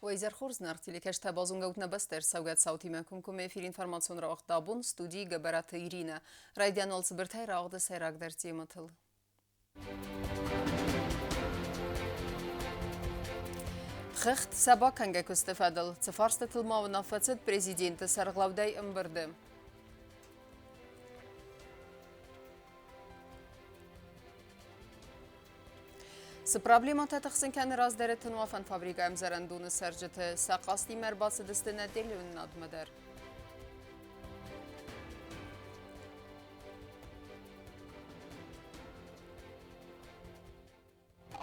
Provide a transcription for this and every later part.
ویزر خورز نرتیلی که اشتبازون گوت نبستر سوگت صوتی مکم کمی فیل انفرماسیون را وقت دابون استودی گبرات ایرینه رایدیان ولس برتای را وقت سیراک در تیمتل. خخت سبا کنگه کستفادل تفارست تلما و نفسد پرزیدنت سرغلاودای امبرده. سپرابلیمات تخسن کن راز درت نوافن فابریکا امزرندون سرجت ساقاستی مرباس دستنه دلیون نادمدر.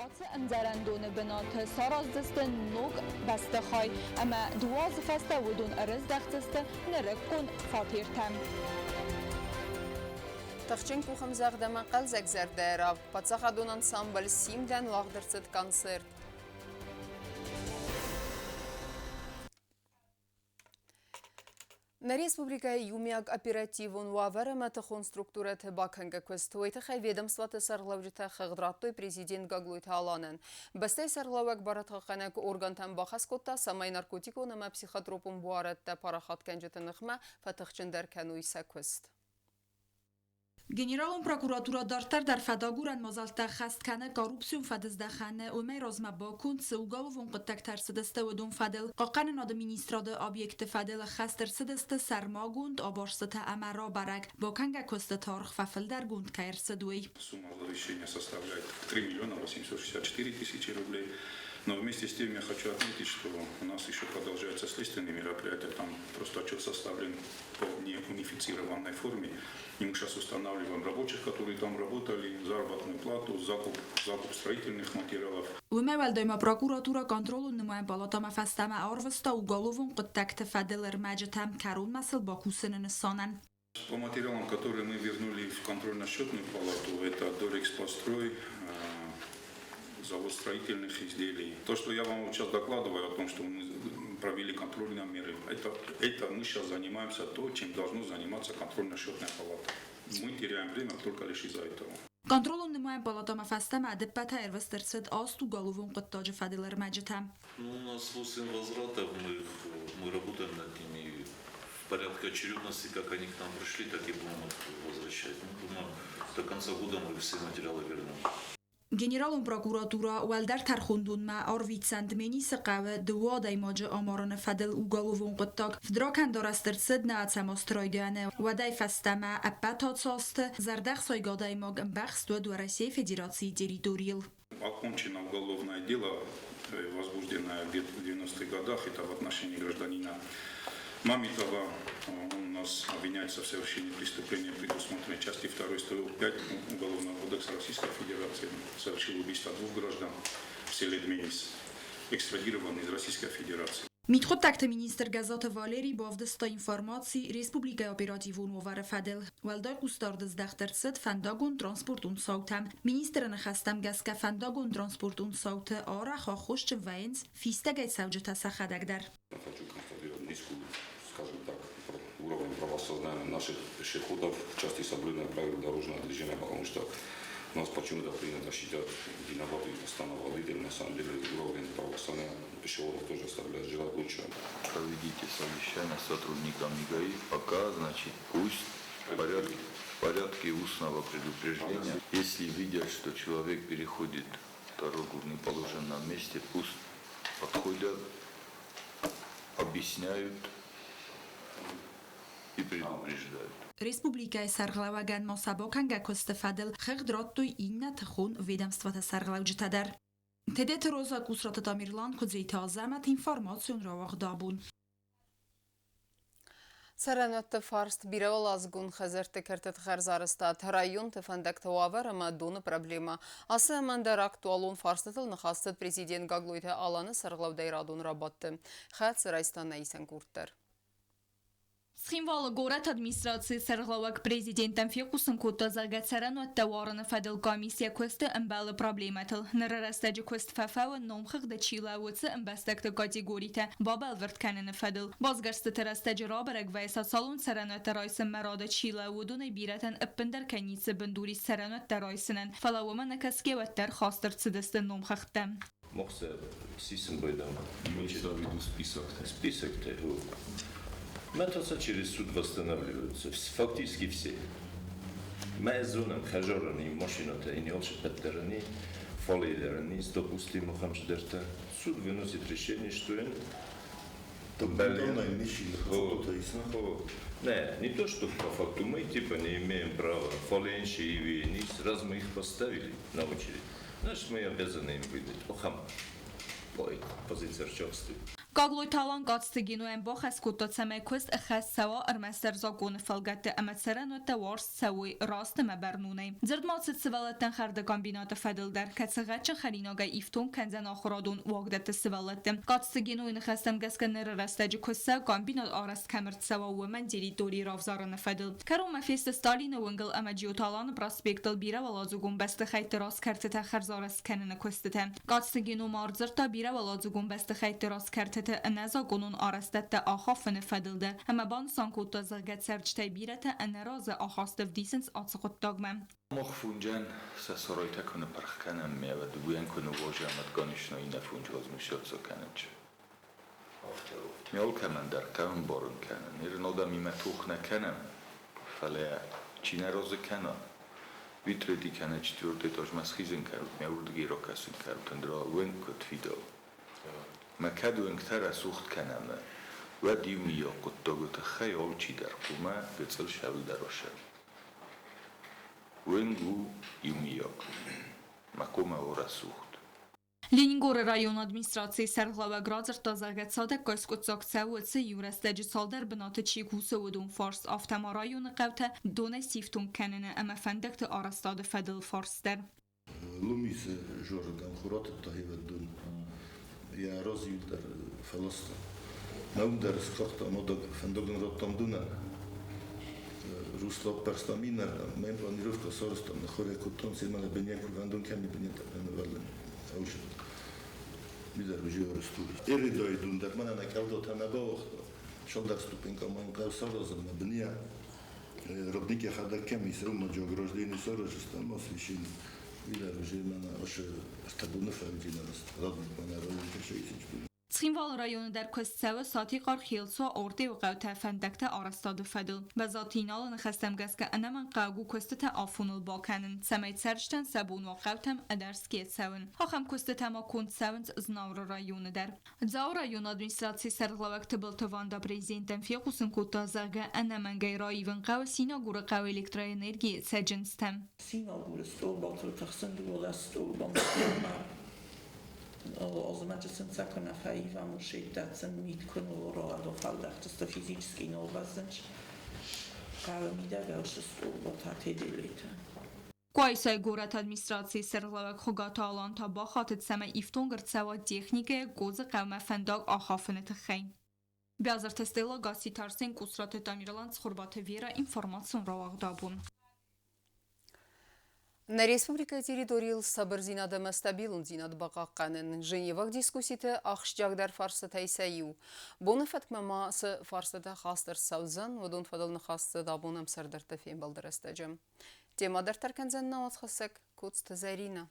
آت امزرندون بنات ساراز دست نوگ بسته خای اما دواز فسته ودون ارز دختست نرکن فاتیر تم. تخچین کوخم زغده من قل زگزر دارا پاتساخ دون انسامبل سیم دن واقدر ست کنسرت. На республика Юмяг оперативун ваверема тахун структура тебаканга квестуэта хай ведомствата сарлавжита хагдраттой президент Гаглуйта Аланен. Бастай сарлавак баратхаханак органтан бахаскота самай наркотику нама психотропум буаретта парахат канжетанахма фатахчендар кануиса квест. Генералом прокуратура дартар дар фадагуран мазалта хасткане коррупцион фадыздахане умей розма бакун цугаловун қыттак тарсыдысты удун фадел қақаны нады министрады объекты фадел хастырсыдысты сармагунд оборсыта амара барак баканга косты тарх фафылдар гунд кайрсыдуй. Сумма разрешения составляет 3 миллиона 864 тысячи рублей. Но вместе с тем я хочу отметить, что у нас еще продолжаются следственные мероприятия. Там просто отчет составлен по неунифицированной форме. И мы сейчас устанавливаем рабочих, которые там работали, заработную плату, закуп строительных материалов. Умевал дойма прокуратура контролу нумаем палатама фастама арвста уголовун қыттакты фаделер маджетам карун масыл бакусынын сонан. По материалам, которые мы вернули в контрольно-счетную палату, это Дорекспластрой, завод строительных изделий. То, что я вам сейчас докладываю о том, что мы провели контрольные меры, это мы сейчас занимаемся то, чем должно заниматься контрольно-счетная палата. Мы теряем время только лишь из-за этого. Контролун нумаем палатама фастама адеппата эрвестерцет асту головун қыттажы фаделер маджетам. У нас 8 возвратов, мы работаем над ними в порядке очередности, как они к нам пришли, так и будем их возвращать. Думаю, до конца года мы все материалы вернем. Генералом прокуратура والدر ترخوندون ما آرویت سندمینی سقوه دوا دایماج آماران فدل اوگالوون قطاق فدراکن دارستر سد نعت سماسترایدانه و دای فستمه اپتات ساست زردخ سایگا دایماگ بخست و России Федерации территориал. Окончено уголовное дело, возбужденное в 90-х годах, это в отношении гражданина Мамитова. Он у нас обвиняется в совершении преступления, предусмотренной части 2 статьи 5 Уголовного кодекса Российской Федерации. Совершил убийство 2 граждан в селе Дменис, экстрадированный из Российской Федерации. Митхот такт министр газата Валерий бавдста информации Республика оперативун вовар фадел والدار قستاردز دخترسد فنداگون ترانسپورتون ساوتم министр نخستم گسکه فنداگون ترانسپورتون ساوت آره خوشت وینز فیستگه سوجتا سخدگدر. Скажем так, уровень правосознания наших пешеходов в части соблюдения правил дорожного движения, потому что у нас почему-то принято считать виноватых постановителей, на самом деле уровень правосознания пешеходов тоже оставляет желать лучшего. Проведите совещание с сотрудниками ГАИ, пока, значит, пусть в порядке устного предупреждения, если видят, что человек переходит дорогу в неположенном месте, пусть подходят, объясняют и предупреждают. Республика сарглаваган масабаканга костефадел хэгдраттуй инна тхун ведомствата сарглавжитадар. Тедет роза кусрата тамирлан кудзейта азамат информацион равах дабун. سرنت فارست بیرول از گون خزرت کرتت خرزارستات رایون تفندک توافر اما دون پرابلیما. اسه من در اکتوالون فارستل نخواست پرزیدنت گاگلویت آلان سرغلو دیرادون رابطه. خد سرایستان نیسن کورتر. Схимвала город администрации сарглавак президентом фекусын кутта загацарану оттаварана фадел комиссия квесты амбалы проблематыл. Нарарастаджи квест фафава номхах да чила уцы амбастакта категорита бабал верткананы фадел. Базгарсты тарастаджи рабарак вайса салон сарану оттарайсы марада чила удуны биратан аппендар каницы бандури сарану оттарайсынын. Фалауама накаске ваттар хастыр цидысты номхахта. Мохсе сисем бойдам. Имеется в виду список. Список-то. Методы через суд восстанавливаются. Фактически все. Моя зона, хажорани, машина-то, и не очень поддержаны, фолиерани, с допустимым хамшдерта. Суд выносит решение, что он... Не то, что по факту мы типа не имеем права. Фоленши и вини, сразу мы их поставили на очередь. Значит, мы обязаны им выдать. Охам. Позиция рчевства. Gagloy talan qatstyginu en box eskutot samekust khas sawa armaster zagon falgat amatseren و توارس سوی راست مبرنونه زرد ماتس سوالتن خرد کامبینات فدل در کتسغچ خریناگا ایفتون کنزن آخرادون واقدت سوالت قاتسگینو این خستم گسکنر رستج کسا کامبینات آرست کمرت سوا و من دیری دوری رافزارن فدل کرو مفیست ستالین ونگل امجیو تالان پراسپیکتل بیره ولازگون بست خیت راست کرت تخر زارست کنن کستته قاتسگینو مارزر تا بیره ولازگون بست خیت راست کرت نزاگونون آرستت آخافن فدلده اما بان سانکوتا زرگت سرچته بیرت انراز آخاست دیسنس آتسخوت داگمم مخفونجان سسرای تکن پرخکنم میاد دوین کنو واجمت گانش نایی نفونج وزمشیات سکننچ میال کمن در کم بارون کنن ایرنادا میمتوخ نکنم فله چی نراز کنن ویتردی کنه چطورده تاج مسخیزن کرد میاردگی را کسین کرد تندرا وین کت فیدو مکدو انکتر سوخت کنم و دیومیا قطاگت خیال چی در قومه گتسل شول دراشه ونگو یومیا مکومه ورا سوخت Ленингор район администрации Сарглава Градзерта загадсадек кайскутсак цауцы юрестеджи салдер бинаты чикусы удун фарс автома районы қавта доне сифтун кенene ama fendekte arastade fedel farster. Лумис жорган хурат тахиведдун я разюлдер фаласта наудер скахта модок фендогн роттамдуна Русло перстамина мен планировка сорста на хоре кутон симале беньяку вандун ками беньята вален аушет Bizler ucuyoruz turi. Eridoy dundar mana na kaldo tanaba vaqt. Şoldak stupinka man qavsarazım bniya. Robniki khada kemi srum jogrojlini sorojistan mosvishin. Bizler ucu mana oş stabunu fevcinas. Radnik mana rolin keşeysin. Ცხინვალ რაიონი და ქოსცევა სათი ყარხილსო ორდი ვყავთა ფანდაკთა არასტად ფედილ ბაზათინალ ნხესტემგესკა ანამან ყაგუ ქოსტთა აფუნულ ბალკანын სამეთ სერჩთან საბუნ ვყავთამ ადარსკიეცევენ ხახამ ქოსტთამა კონცევენც ზნავრ რაიონი და ზაურ რაიონ ადმინისტრაციის სერღლავაქტბილთოვანდა პრეზიდენტენ ფიқუსն კუტაზაგა ანამან გაირაივენ ყავ სინაგურა ყავ ელექტროენერგია სეჯენსთან სინაგურა სტოლბალთო თახსენდულა სტოლბალთო Also manchmal sagt man auf Haifa muss ich das mitkommen oder also Fall dass das physisch genau was sind. Gerade mit der Gauss was hat die Leute. Quaisai город администрации Сарглавак Хугаталан та бахатет сама ифтон грцава техника гоза қавма фандаг ахафнет хайн. Бязар тестела гаси тарсен кусрат тамирлан схурбат вера информацион равагдабун. На республика территориил сабыр зинадама стабилун зинад бақаққанын Женевак дискусситы ақшжагдар фарсы тайсайу. Боны фаткмама сы фарсыда хастыр саузан, водун фадалны хасты дабунам сардарты фен балдырастаджам. Темадар тарканзан нават хасак куцты зарина.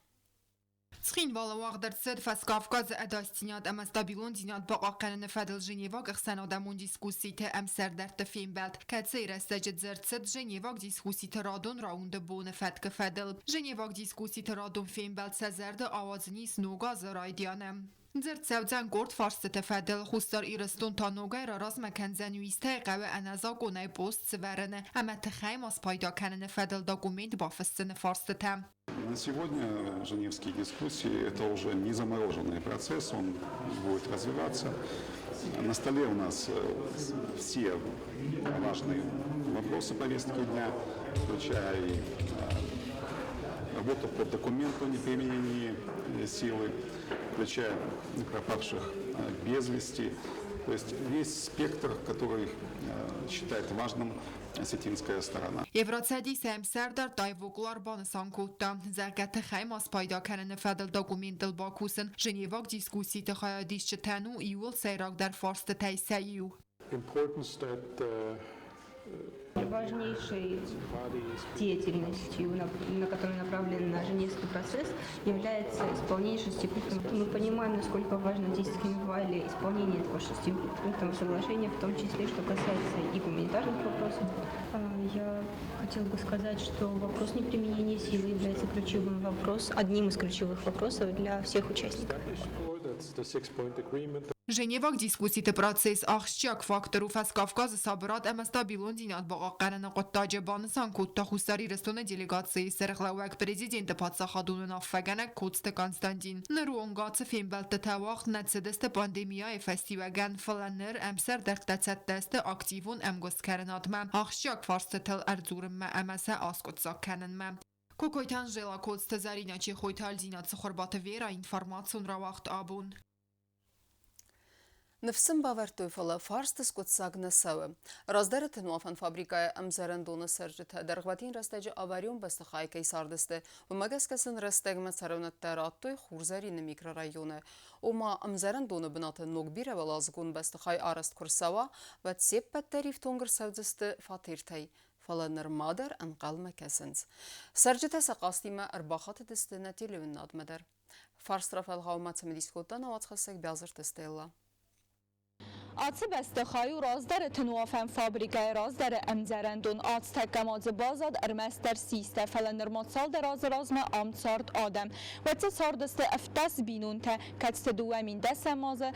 ცხინვალა ვაღდარცად ფას კავკაზ ადასტინად ამ სტაბილონ დინად ბაყაყანან ფადელ ჟენევა გხსანო და მუნ დისკუსიით ამ სერდარტ ფინბალთ კაცერასაჯ ზერცად ჟენევა დისკუსიით რადონ რაუნდ ბონ ფატკ ფადელ ჟენევა დისკუსიით რადონ ფინბალთ საზარდ ავაზნის ნუგაზ რაიდიანა زرتساوزان گرد فارست تفادل خوستار ایرستون تا نوگای را راز مکن زنویسته قوه انازا گونه بوست سورنه اما تخیم از پایدا کنن فدل داگومنت با فستن فارست تم. На сегодня женевские дискуссии – это уже не замороженный процесс, он будет развиваться. На столе у нас все важные вопросы повестки дня, включая и работу по документу о неприменении силы, включая пропавших без вести. То есть весь спектр, который считает важным осетинская сторона. Евроцеди сэмсердар дайвуглар банасанкутта. Заргат хаймас пайда канен федел документл бакусен Женевак дискуссии тахаядишчтану иул сайрак дар фарст тайсайю. Importance that Важнейшей деятельностью, на которую направлен наш Женевский процесс, является исполнение 6 пунктов. Мы понимаем, насколько важно 10 Вали исполнение этого 6 пунктов соглашения, в том числе, что касается и гуманитарных вопросов. Я хотела бы сказать, что вопрос неприменения силы является ключевым вопросом, одним из ключевых вопросов для всех участников. Женевակ դիսկուսիտ պրոցես աղշճակ ֆակտորու ֆաս Կավկազը սաբրատ ամաստաբիլոն դինատ բաղակարանը qottacı banısan kutta xustari restone delegatsiyi serxlawak prezidenti patsախadunun affagana kotste Konstantin. Նրու ongatsı fembeltte tavaq netsedeste pandemiyaya festivagan falaner emser dertletsetdeste aktivun emgoskarenatma աղշճակ farstetel Erzurumma emese askotsakanenma. Kokoytan jela kotste zarinaçi xoytal dinat sıxorbatı vera informatsiyon ravaqt abun. Նվսն բավարտույվլը վարստս կոտսագնը սավը։ Ռազդերը տնուաֆան ֆաբրիկայը ամզարանդոնը սրջիթը դրղվատին ռաստեջը ավարյուն բստխայ կայսարդստը ու մագասկասն ռաստեգմը ծարոնըտ տարատույ խուրզարինը միկրորայոնը Ոմա ամզարանդոնը բնատը նոգբիրը վլազգուն բստխայ արաստ կուրսավա վատ սեպ պատտերիվ թոնգր սավձստը ֆաթիրթայ Falanır madar anqalma kəsins. Sərcətə saqastimə ərbaqatı distənə televin admədər. Farstrafəl qavmatımı diskotan avatsxasək bəzir testəyla. Atsı bəstəxayı razdər tınuvafən fabrikaya razdər əmzərəndun ats təqqəmacı bazad ərməstər sistə fələnir matsal der razırazmə amtsard adəm. Vətsə sardəstə əftəs binun tə kətstə duvəmin dəsəmazı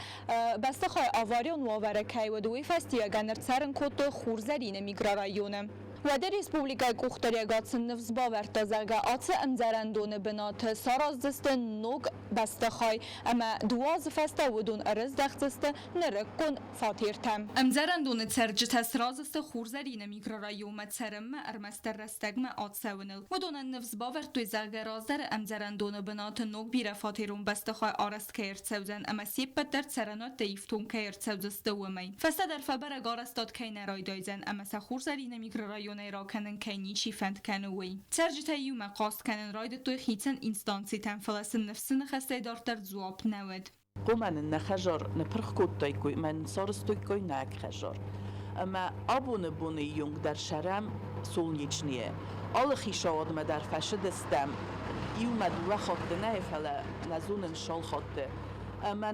bəstəxay avaryon vavərəkəy və duvi fəstiyə gənir çərin kodu xurzərinə miqrarayonə. Ваде республикай кухтарягацын взбаварта зага атсы эмзарандоны бинаты сараздысты ног бастахай ама дуаз феста удун арыздахтысты нырыккун фатиртам. Эмзарандоны церджита сразысты хурзарина микрорайома церэммэ армастер растагмэ атсавыныл. Удунан взбавартуй зага раздар эмзарандоны бинаты ног бире фатирун бастахай араст каирцевзен ама сеппеттер церанот дейфтун каирцевзысты умай. Феста در فبرگ آرستاد که نرایدایزن اما سخورزارین میکرورايون را کنن که نیچی فند کنوی. ترجیح یوم قاست کنن راید توی خیتن اینستانسی تنفلسن نفسن خسته دارتر زواب نود. قومن نخجار نپرخ کود تایکوی من سارستوی کوی نک خجار. اما آبون بونی یونگ در شرم سولنیچنیه. آل خیشاد ما در فشد استم. یوم دو خاطر نه فلا نزونن شال خاطر. اما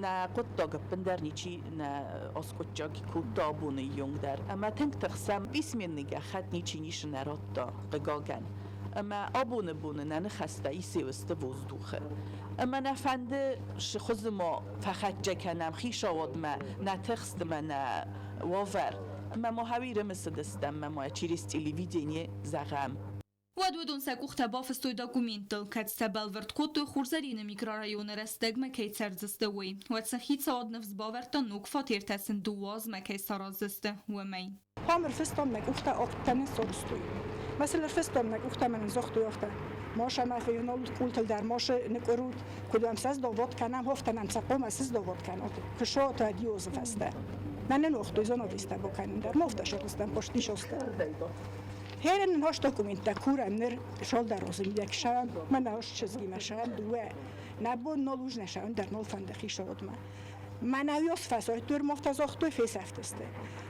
نه قطع بندر نیچی نه اسکوچاکی کوتا بونه یونگ در اما تنگ تخسم بیسمین نگه خط نیچی نیش نراتا قگاگن اما آبونه بونه نه نخسته ایسی وسته وزدوخه اما نفنده شخوز ما فخط جکنم خیش آواد ما نه تخست ما نه وافر اما ما هاویره مثل دستم ما چیریست تلویزیونی زغم ودون سکوخت بافستوی داکومنتل کت سبال ورد کوتو خورزارین میکرارایون رستگم کی سرزستوی و تسخیت سواد نفس باورتا نوک فاتیر تسن دواز مکی سرازسته و می. هامر فستم نکوخت آقتن سرستوی. مثلا فستم نکوخت من زختوی آخته. ماش ما فیونال کولتل در ماش نکرود کدوم ساز دوات کنم هفتنم سقوم اساس دوات کنم. کشو تا دیوز فسته. من نوختوی زنو بیسته بکنم در مفتش هستم پشتی شسته. هرن هاش دکومنت کورم نر شال در روزی یک شام من هاش چیزی مشام دوه نبود نلوج نشام در نول فندقی شد من اویاس فسای دور مفتازاختوی فیس افتسته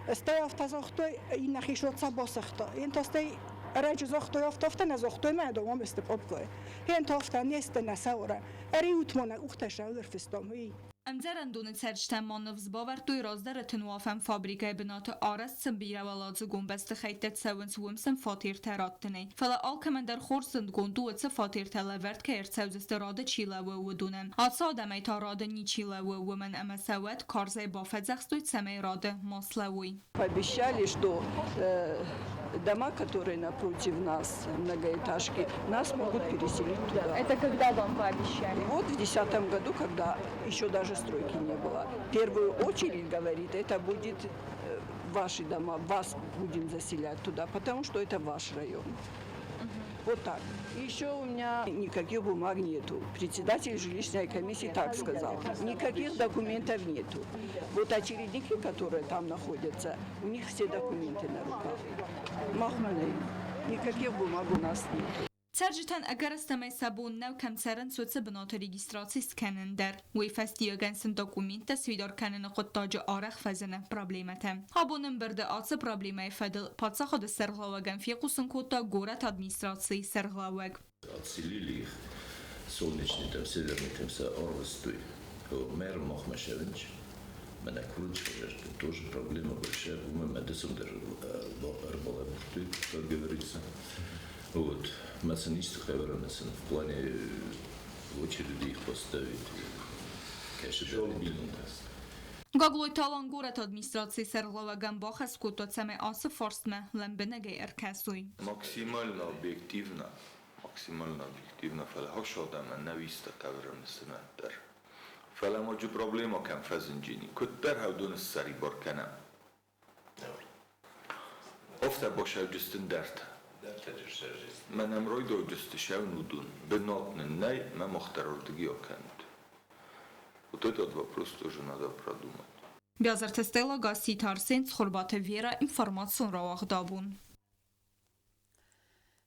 استی افتازاختوی این نخی شد سبا سختا این تاستی رنج زاختوی افتافتن از اختوی من دوام استفاد کنه این تافتن نیست نسوره اریوت من اختش در فستامی امزرندون سرچتن مانوز باورتوی رازدر تنوافن فابریکای بنات آرست سنبیره ولادز گنبست خیتت سوینس ومسن فاتیر تراتنه فلا آلکمن در خورسند گندو اتس فاتیر تلورد که ارتسوزست راده چیله و دونن آتسا آدمی تا راده نی چیله و من اما سوید کارزای بافت زخستوی سمی راده ماسلوی Пообещали, что дома, которые напротив нас, многоэтажки, нас могут переселить туда. Это когда вам пообещали? Вот в 2010 году, когда еще даже стройки не было. В первую очередь, говорит, это будет ваши дома, вас будем заселять туда, потому что это ваш район. Вот так. Еще у меня никаких бумаг нету. Председатель жилищной комиссии так сказал. Никаких документов нету. Вот очередники, которые там находятся, у них все документы на руках. Махнули. Никаких бумаг у нас нету. Sergitan eğer istemey sabun nev kemseren soğutsa binatı registrasi skenen der. Ve festiyagensin dokumenta svidar kanını qıttacı araq fazene problemete. Habunun birde atsı problemay fadil patsa xadı serglawagen fiyakusun kota gorat administrasi serglawag. Отселили их солнечный, там, северный, там, Орвестой, мэр Махмашевич, меня крутишь, тоже проблема большая, мы медицину даже рыболовли, как говорится. Вот, мацанисты хаваранасен, в плане в очереди их поставить, конечно, Gagloy talan gorat administrasi serglawagan baxas kota цаме асы форстме лембенеге erkasuy. Максимально объективно فالهاش آدم نویست تورم سنتر فلما جو پروبلما کم فزنجینی کتر هودون سری بار کنم افته باشه جستن درد من امروی دو جست شو ندون بناتن نی من مختاردگی کند вот этот вопрос тоже надо продумать. Бязартестела гасти тарсен цхурбата вера информацион равах дабун.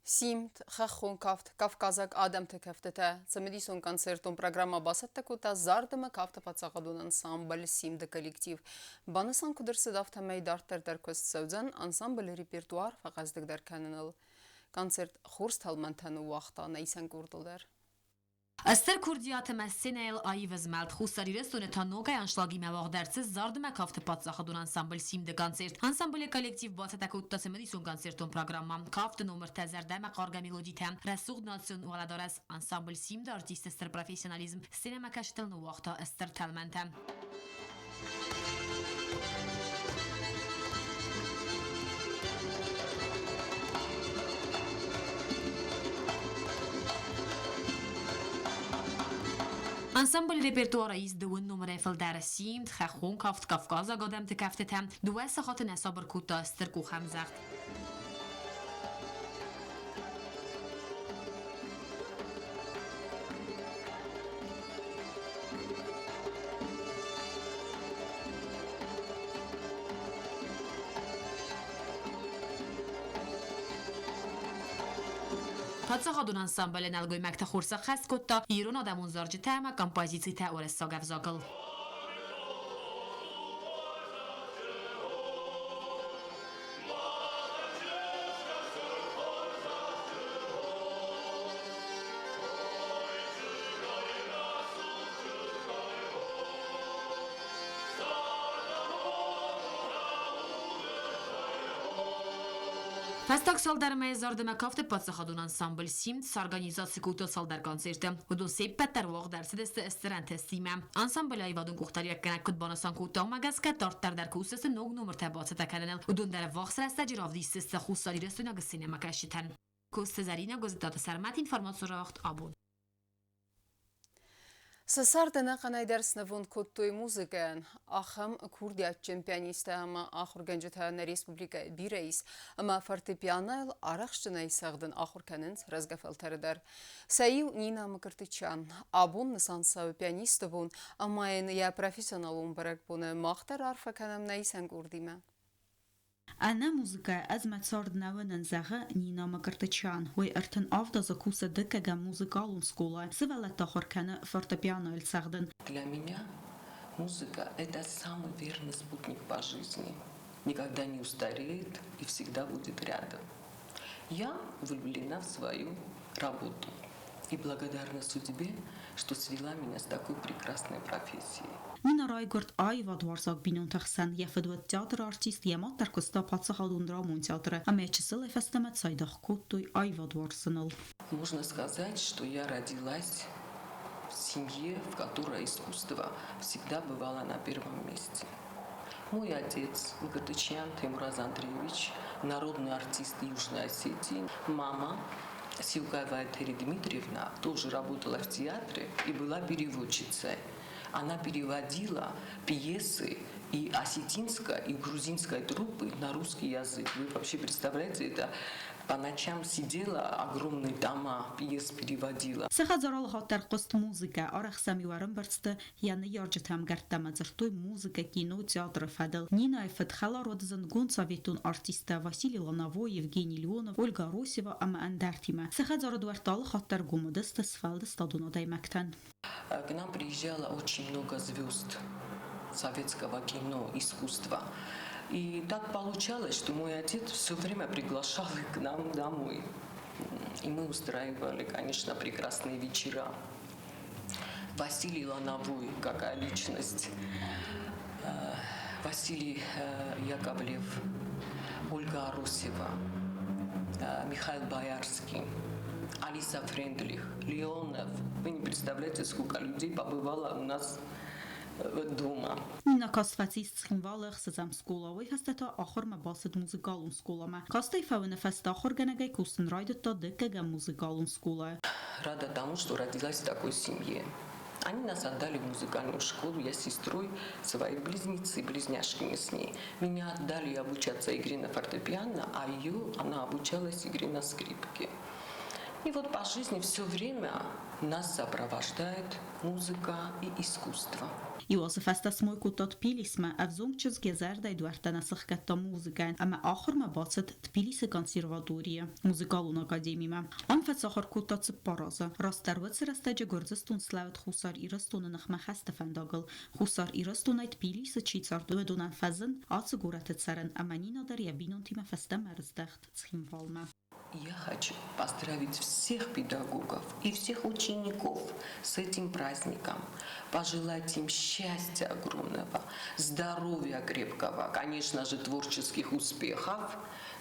Симт хахун кафт Кавказак адам текефтете. Цемедисон концертон программа басаттекута зардыма кафта пацагадун ансамбль Симд коллектив. Банысан кудырсы дафта мейдартер дер көст сәудзен ансамбль репертуар фагаздык дер кәніныл. Концерт хурст халмантану вақта нейсен курдылдар. Esther Kurdiyat messenel ayı vezmelt xusarire soneta nogay anşlagi mevagdersiz zardıma kafte patsaxadun ansambl simde koncert. Ansambl kolektiv basata uttasımı son konserton programma. Kafte nomer tezerde meqarga meloditem. Resug nasyon ualadores ansambl simde artist Esther profesyonalizm. Sinema kaştel no vaqta Esther telmentem. Ensemble repertoire is de win nummer even daar siemt, gewoon kaft Kafkaza godem te kaftet hem, de wesse gaat een saber kuta sterk hem zegt. Patsaxadun ansambl nalgoy mekta xursa xas kotta, iron adamon zarcı tema kompozici ta oressa gavzagıl. Festag saldarmaya zardıma kafte patsaxadun ansambl simt s'organizatsiya kuta saldar konserti. Udun seppetter vaq dersi deste esteran teslimem. Ansambl ayvadun kuxtariyak kenek kutbanasan kuta magazka tartar der kusesi nog nummer tabatsata kanal. Udun der vaq srasta jiravdi siste xussali resuna gsinema kashiten. Kustezarina gazetata sermat informatsion vaqt abun. Сасардына қанай дәрсінавон көттой музыкан, ахам Курдия чемпионисты ама ахур генжетана республика бирейс, ама фортепиано арақшчынай сағдын ахур кәнінс разгафалтарыдар. Сәйіу Нина Макартычан, абун нысансау пианисты бун, амайын я профессионалун барак буны мақтар арфа кәнім найсан көрдейме? أنا موسيقى أزمة صارد نوان نزاغة نينا مكرتشان وي أرتن أفضل زكوسة دكا موسيقى سكولا سوالة تاخر كان фортепиано الساغدن. Для меня музыка – это самый верный спутник по жизни. Никогда не устареет и всегда будет рядом. Я влюблена в свою работу и благодарна судьбе, что свела меня с такой прекрасной профессией. Nina Raigurt aivad varsak binun taxsan jefedwet teaterartist jemat der kosta patsaxadun dramon teatre a mečesel festemet saydach kottoi aivad varsanal. Можно сказать, что я родилась в семье, в которой искусство всегда бывало на первом месте. Мой отец, Макартычян Теймураз Андреевич, народный артист Южной Осетии. Мама, Силкаева Этери Дмитриевна, тоже работала в театре и была переводчицей. Она переводила пьесы и осетинской, и грузинской труппы на русский язык. Вы вообще представляете, это По ночам сидела, огромные дома, пьес переводила. Сахазарал хатар قست موزیکا آرخ سمیوارم برسته یعنی یارجت هم گرد مزرتوی موزیکا کینو تئاتر فدل نینا فتخلا родзен гон советун артиста Василий Лановой, Евгений Леонов, Ольга Росева, ама Андартима. Сахазар дуартал хатар гумодеста сфалда стадуно даймактан. К нам приезжало очень много звезд советского кино, искусства. И так получалось, что мой отец все время приглашал их к нам домой. И мы устраивали, конечно, прекрасные вечера. Василий Лановой, какая личность. Василий Яковлев, Ольга Росева, Михаил Боярский, Алиса Френдлих, Леонов. Вы не представляете, сколько людей побывало у нас дома. Nina kasfatis schienwalig sezam skola we festeta achor ma basit muzikalum skola ma. Kastai fauna festa achor ganagay kusten raidet ta dekega muzikalum skola. Рада тому, что родилась в такой семье. Они нас отдали в музыкальную школу, я с сестрой, свои близнецы, близняшками с ней. Меня отдали обучаться игре на фортепиано, а она обучалась игре на скрипке. И вот по жизни все время нас сопровождает музыка и искусство. Iwas festas moi kutat pilisma avzumches gezerda eduartana sachketta muzikan, ama achor ma basit Tbilisi konservatoriya, muzikalun akademima. Am fetsachor kutat paraza. Rastarwats rastaje Gürcistan slavet Husar Irastun nakhma hastafandagel. Husar Irastun Tbilisi чицар duedunan fazan atsiguratet saran amanina dar yabinun tima festa marzdagt tschimvalma. Я хочу поздравить всех педагогов и всех учеников с этим праздником. Пожелать им счастья огромного, здоровья крепкого, конечно же, творческих успехов,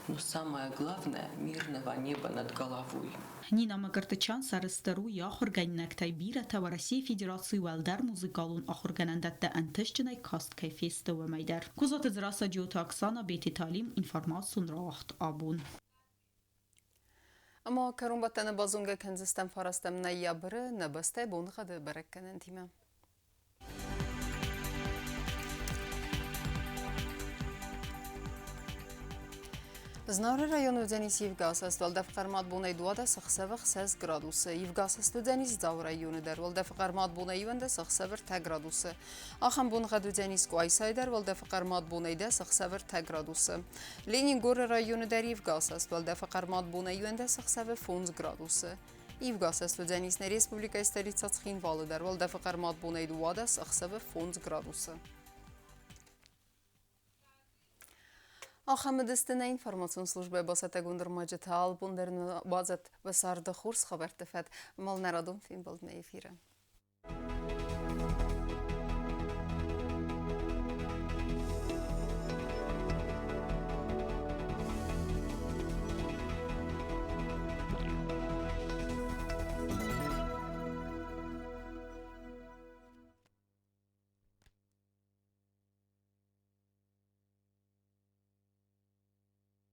но самое главное – мирного неба над головой. Nina Magartachan sarıstaru ya xurganak taybira ta Россия Федерации Валдар музыкалун ахурганандатта антышчынай каст кайфеста ve maydar. Kuzat zrasa jota Oksana beti talim informasyon rahat abun. اما کرون بطن بازونگه کنزستم فارستم نیابره نبسته بون خده برکنن تیمه. Знавры району Денис Евгасас, Валдефқармат бунай дуада сақсавы 6 градусы. Евгасас Денис Зав району дар, Валдефқармат бунай ювенде сақсавыр 10 градусы. Ахам бунғаду Денис Куайсай дар, Валдефқармат бунай де сақсавыр 10 градусы. Ленингор району дар Евгасас, Валдефқармат бунай ювенде сақсавы 11 градусы. Евгасас Денис на республика столица Цхинвалы дар, Валдефқармат бунай дуада сақсавы 11 градусы. Ахамедистина информацион служба басата гундурмаджет албундерн базат васарда хурс хабар тефет мал нарадум фин болдна эфира.